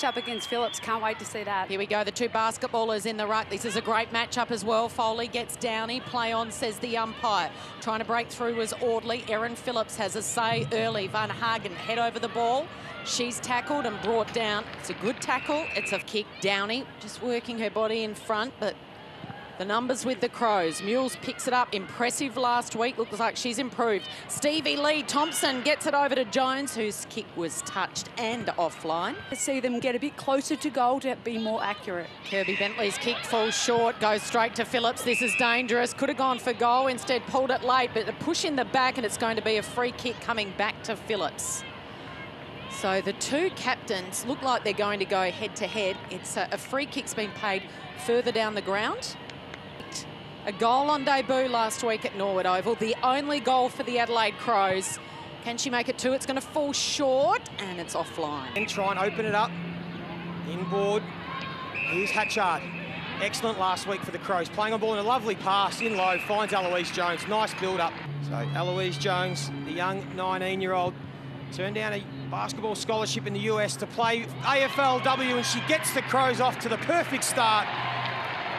Up against Phillips, can't wait to see that. Here we go, the two basketballers in the ruck. This is a great matchup as well. Foley gets Downey, play on, says the umpire. Trying to break through was Audley. Erin Phillips has a say early. Van Hagen head over the ball. She's tackled and brought down. It's a good tackle. It's a kick. Downey just working her body in front, but the numbers with the Crows. Mules picks it up. Impressive last week. Looks like she's improved. Stevie Lee Thompson gets it over to Jones, whose kick was touched and offline. To see them get a bit closer to goal to be more accurate. Kirby Bentley's kick falls short, goes straight to Phillips. This is dangerous. Could have gone for goal. Instead pulled it late, but a push in the back, and it's going to be a free kick coming back to Phillips. So the two captains look like they're going to go head-to-head. It's a free kick's been paid further down the ground. A goal on debut last week at Norwood Oval, the only goal for the Adelaide Crows. Can she make it two? It's going to fall short, and it's offline. And try and open it up. Inboard. Here's Hatchard. Excellent last week for the Crows. Playing on ball in a lovely pass in low. Finds Eloise Jones. Nice build-up. So Eloise Jones, the young 19-year-old, turned down a basketball scholarship in the US to play AFLW, and she gets the Crows off to the perfect start.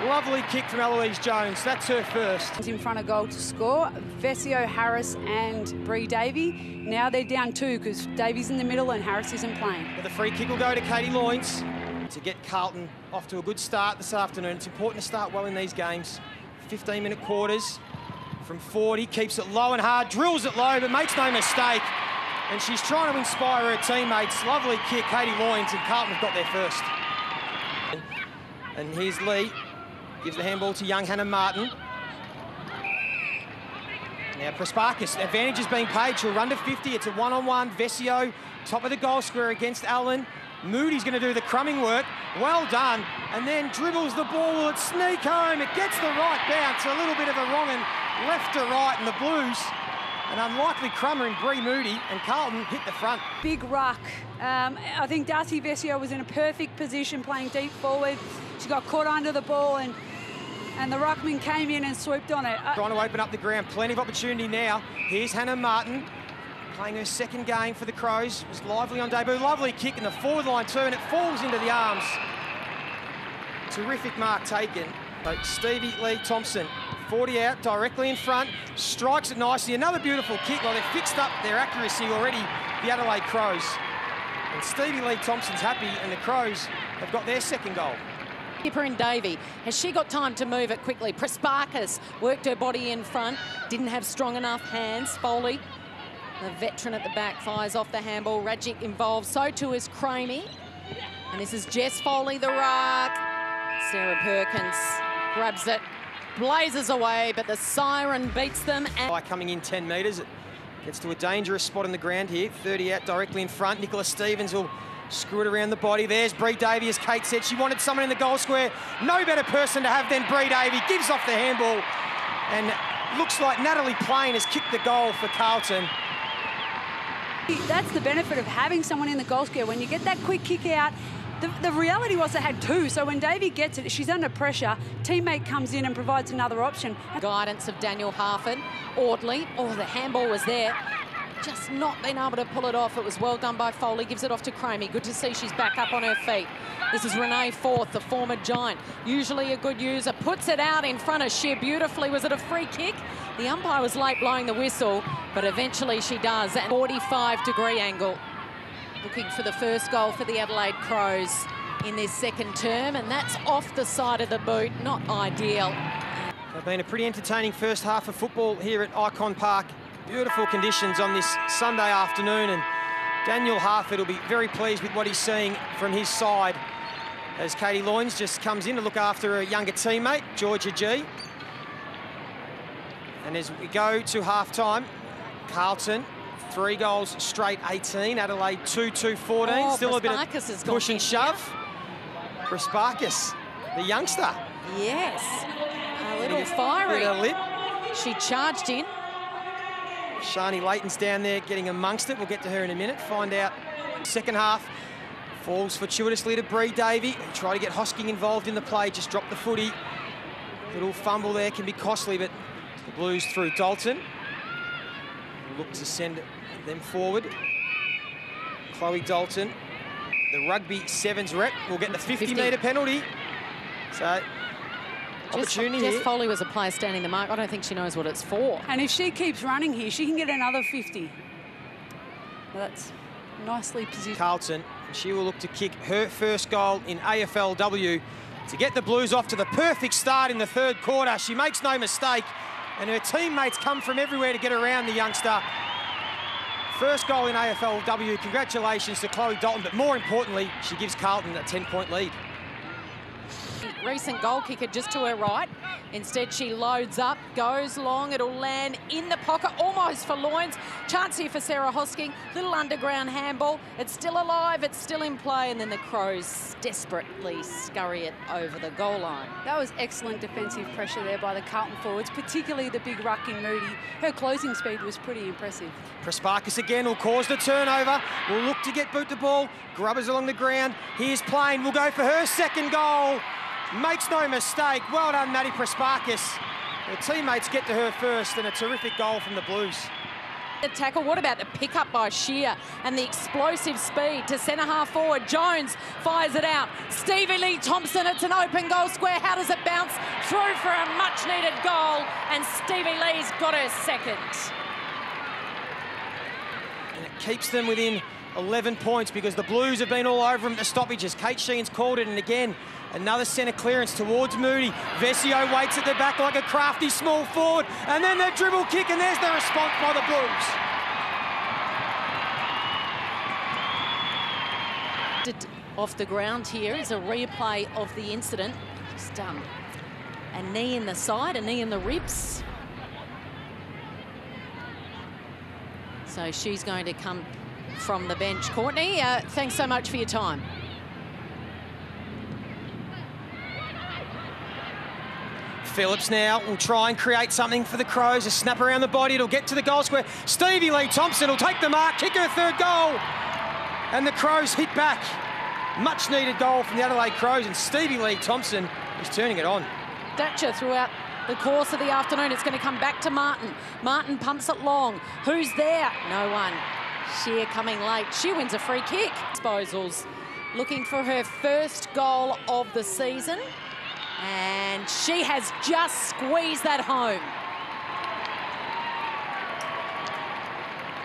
Lovely kick from Eloise Jones. That's her first. In front of goal to score. Vesio, Harris and Bree Davey. Now they're down two because Davey's in the middle and Harris isn't playing. But the free kick will go to Katie Loynes to get Carlton off to a good start this afternoon. It's important to start well in these games. 15-minute quarters from 40. Keeps it low and hard. Drills it low, but makes no mistake. And she's trying to inspire her teammates. Lovely kick, Katie Loynes, and Carlton have got there first. And here's Lee. Gives the handball to young Hannah Martin. Now Prasparkas, advantage is being paid. She'll run to 50. It's a one-on-one. Vesio, top of the goal square against Allen. Moody's going to do the crumbing work. Well done. And then dribbles the ball. Will it sneak home? It gets the right bounce. A little bit of a wrong and left to right. And the Blues, an unlikely crummer in Bree Moody, and Carlton hit the front. Big ruck. I think Darcy Vesio was in a perfect position playing deep forward. She got caught under the ball and the ruckman came in and swooped on it. Trying to open up the ground. Plenty of opportunity now. Here's Hannah Martin playing her second game for the Crows. Was lively on debut. Lovely kick in the forward line turn. It falls into the arms. Terrific mark taken. So Stevie Lee Thompson, 40 out, directly in front. Strikes it nicely. Another beautiful kick. Well, they've fixed up their accuracy already, the Adelaide Crows. And Stevie Lee Thompson's happy, and the Crows have got their second goal. Skipper and Davey, has she got time to move it quickly? Prasparkas worked her body in front, didn't have strong enough hands. Foley, the veteran at the back, fires off the handball. Radjic involved, so too is Cramey. And this is Jess Foley, the ruck. Sarah Perkins grabs it, blazes away, but the siren beats them. By coming in 10 metres, it gets to a dangerous spot on the ground here. 30 out, directly in front. Nicola Stevens will screw it around the body. There's Bree Davey, as Kate said. She wanted someone in the goal square. No better person to have than Bree Davey. Gives off the handball. And looks like Natalie Plain has kicked the goal for Carlton. That's the benefit of having someone in the goal square. When you get that quick kick out, the reality was they had two. So when Davey gets it, she's under pressure. Teammate comes in and provides another option. Guidance of Daniel Harford. Audley, oh, the handball was there. Just not been able to pull it off. It was well done by Foley. Gives it off to Cramey. Good to see she's back up on her feet. This is Renee Forth, the former Giant. Usually a good user. Puts it out in front of Shear beautifully. Was it a free kick? The umpire was late blowing the whistle, but eventually she does. At 45-degree angle. Looking for the first goal for the Adelaide Crows in this second term, and that's off the side of the boot. Not ideal. It's been a pretty entertaining first half of football here at Icon Park. Beautiful conditions on this Sunday afternoon, and Daniel Harford will be very pleased with what he's seeing from his side as Katie Loynes just comes in to look after a younger teammate, Georgia G. And as we go to half-time, Carlton, 3 goals straight, 18. Adelaide, 2-2-14. Oh, still a bit of push and shove. Prasparkas, the youngster. Yes, a little fiery. Bit of lip. She charged in. Shani Layton's down there getting amongst it. We'll get to her in a minute, find out. Second half, falls fortuitously to Bree Davey. Try to get Hosking involved in the play, just drop the footy. Little fumble there can be costly, but the Blues through Dalton. Look to send them forward. Chloe Dalton the rugby sevens rep will get the 50-metre penalty. So, opportunity here. Jess Foley was a player standing the mark. I don't think she knows what it's for. And if she keeps running here, she can get another 50. That's nicely positioned. Carlton, she will look to kick her first goal in AFLW to get the Blues off to the perfect start in the third quarter. She makes no mistake, and her teammates come from everywhere to get around the youngster. First goal in AFLW. Congratulations to Chloe Dalton, but more importantly, she gives Carlton a 10-point lead. Recent goal kicker just to her right. Instead, she loads up, goes long. It'll land in the pocket, almost for Loynes. Chance here for Sarah Hosking. Little underground handball. It's still alive, it's still in play, and then the Crows desperately scurry it over the goal line. That was excellent defensive pressure there by the Carlton forwards, particularly the big ruck in Moody. Her closing speed was pretty impressive. Prasparkas again will cause the turnover. Will look to get boot the ball. Grubbers along the ground. Here's Plain. Will go for her second goal. Makes no mistake. Well done, Maddie Prasparkas. Her teammates get to her first, and a terrific goal from the Blues. The tackle, what about the pick-up by Shear and the explosive speed to centre-half forward. Jones fires it out. Stevie Lee Thompson, it's an open goal square. How does it bounce? Through for a much-needed goal, and Stevie Lee's got her second. And it keeps them within 11 points because the Blues have been all over them at the stoppages. Kate Sheehan's called it, and again, another centre clearance towards Moody. Vesio waits at the back like a crafty small forward, and then the dribble kick, and there's the response by the Blues. Off the ground here is a replay of the incident. Just a knee in the side, a knee in the ribs. So she's going to come from the bench. Courtney, thanks so much for your time. Phillips now will try and create something for the Crows. A snap around the body, it'll get to the goal square. Stevie Lee Thompson will take the mark, kick her third goal. And the Crows hit back. Much needed goal from the Adelaide Crows, and Stevie Lee Thompson is turning it on. Thatcher throughout the course of the afternoon. It's going to come back to Martin. Martin pumps it long. Who's there? No one. Shear coming late. She wins a free kick. Disposals looking for her first goal of the season. And she has just squeezed that home.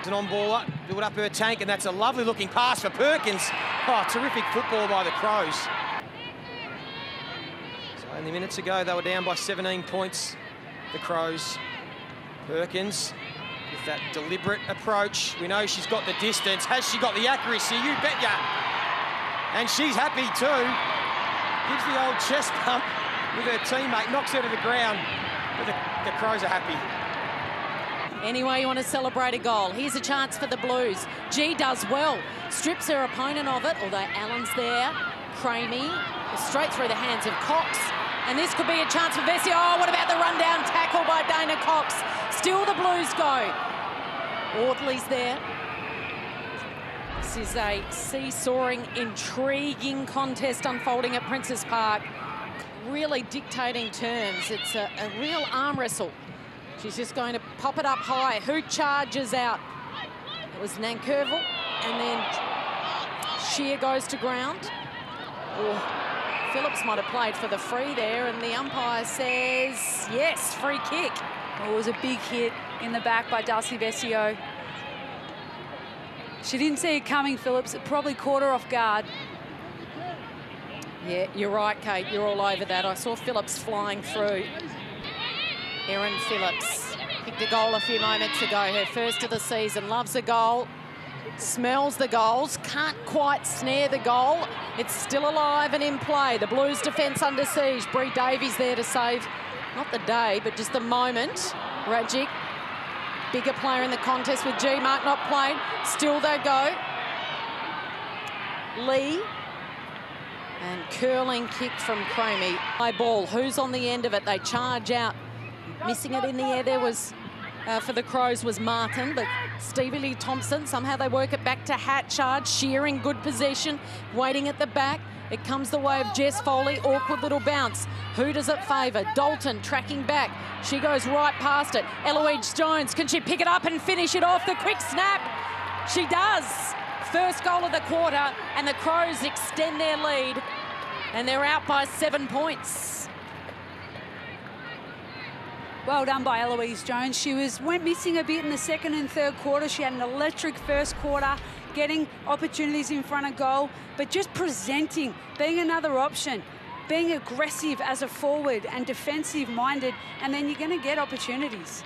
It's an on-baller, build up her tank, and that's a lovely looking pass for Perkins. Oh, terrific football by the Crows. So only minutes ago, they were down by 17 points, the Crows. Perkins, with that deliberate approach. We know she's got the distance. Has she got the accuracy? You bet ya. And she's happy too. Gives the old chest bump with her teammate, knocks her to the ground, but the Crows are happy. Any way you want to celebrate a goal. Here's a chance for the Blues. G does well. Strips her opponent of it, although Allen's there. Cramey, straight through the hands of Cox. And this could be a chance for Vesey. Oh, what about the rundown tackle by Dana Cox? Still the Blues go. Audley's there. This is a seesawing, intriguing contest unfolding at Princes Park. Really dictating terms. It's a real arm wrestle. She's just going to pop it up high. Who charges out? It was Nankervis, and then Shear goes to ground. Oh, Phillips might have played for the free there, and the umpire says, yes, free kick. Well, it was a big hit in the back by Darcy Vesio. She didn't see it coming, Phillips. It probably caught her off guard. Yeah, you're right, Kate. You're all over that. I saw Phillips flying through. Erin Phillips kicked a goal a few moments ago. Her first of the season. Loves a goal. Smells the goals. Can't quite snare the goal. It's still alive and in play. The Blues defence under siege. Bree Davies there to save, not the day, but just the moment. Rajic, bigger player in the contest with G. Mark not played. Still they go. Lee. And curling kick from Cramey. High ball. Who's on the end of it? They charge out. Missing it in the air there was, for the Crows, was Martin, but Stevie Lee Thompson, somehow they work it back to Hatchard. Shear in good possession, waiting at the back. It comes the way of Jess Foley. Awkward little bounce. Who does it favour? Dalton tracking back. She goes right past it. Eloise Jones, can she pick it up and finish it off? The quick snap. She does. First goal of the quarter, and the Crows extend their lead, and they're out by 7 points. Well done by Eloise Jones. She went missing a bit in the second and third quarter. She had an electric first quarter, getting opportunities in front of goal, but just presenting, being another option, being aggressive as a forward and defensive-minded, and then you're going to get opportunities.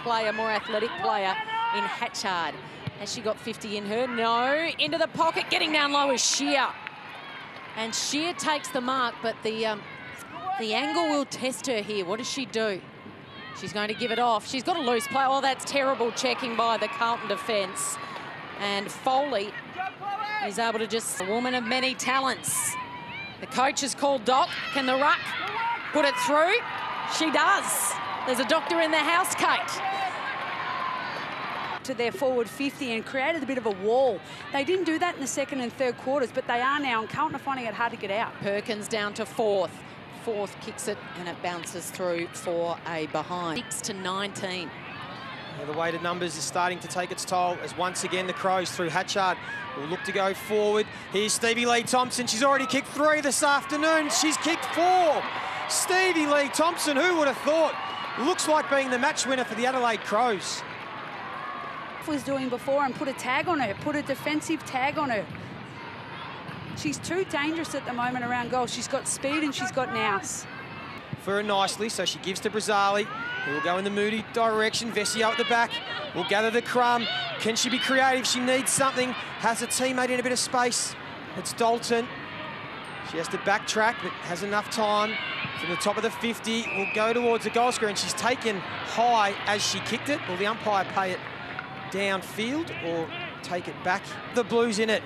Player, more athletic player in Hatchard. Has she got 50 in her? No. Into the pocket, getting down low is Shear. And Shear takes the mark, but the angle will test her here. What does she do? She's going to give it off. She's got a loose play. Oh, that's terrible checking by the Carlton defence. And Foley is able to just... A woman of many talents. The coach is called Doc. Can the ruck put it through? She does. There's a doctor in the house, Kate. To their forward 50 and created a bit of a wall. They didn't do that in the second and third quarters, but they are now, and Carlton are finding it hard to get out. Perkins down to fourth. Fourth kicks it, and it bounces through for a behind. 6-19. Yeah, the weighted numbers is starting to take its toll as once again the Crows through Hatchard will look to go forward. Here's Stevie Lee Thompson. She's already kicked 3 this afternoon. She's kicked 4. Stevie Lee Thompson, who would have thought? Looks like being the match winner for the Adelaide Crows. Was doing before and put a tag on her, put a defensive tag on her. She's too dangerous at the moment around goal. She's got speed and she's got nous. For her nicely, so she gives to Brazzali, who will go in the Moody direction. Vesio at the back will gather the crumb. Can she be creative? She needs something. Has a teammate in a bit of space. It's Dalton. She has to backtrack, but has enough time. From the top of the 50, will go towards the goal square, and she's taken high as she kicked it. Will the umpire pay it downfield or take it back? The Blues in it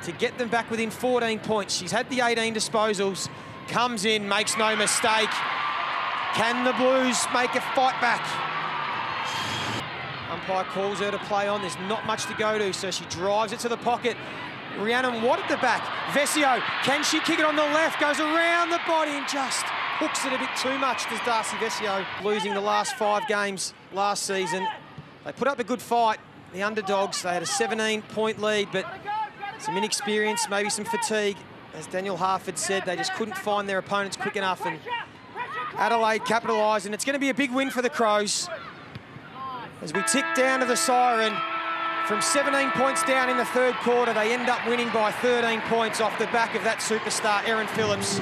to get them back within 14 points. She's had the 18 disposals, comes in, makes no mistake. Can the Blues make a fight back? Umpire calls her to play on. There's not much to go to, so she drives it to the pocket. Rhiannon Watt at the back. Vesio, can she kick it on the left? Goes around the body and just hooks it a bit too much, does Darcy Vesio. Losing the last 5 games last season. They put up a good fight, the underdogs. They had a 17-point lead, but some inexperience, maybe some fatigue. As Daniel Harford said, they just couldn't find their opponents quick enough, and Adelaide capitalised, and it's going to be a big win for the Crows. As we tick down to the siren, from 17 points down in the third quarter, they end up winning by 13 points off the back of that superstar, Erin Phillips.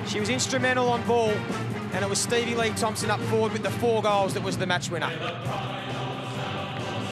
She was instrumental on ball, and it was Stevie Lee Thompson up forward with the 4 goals that was the match winner.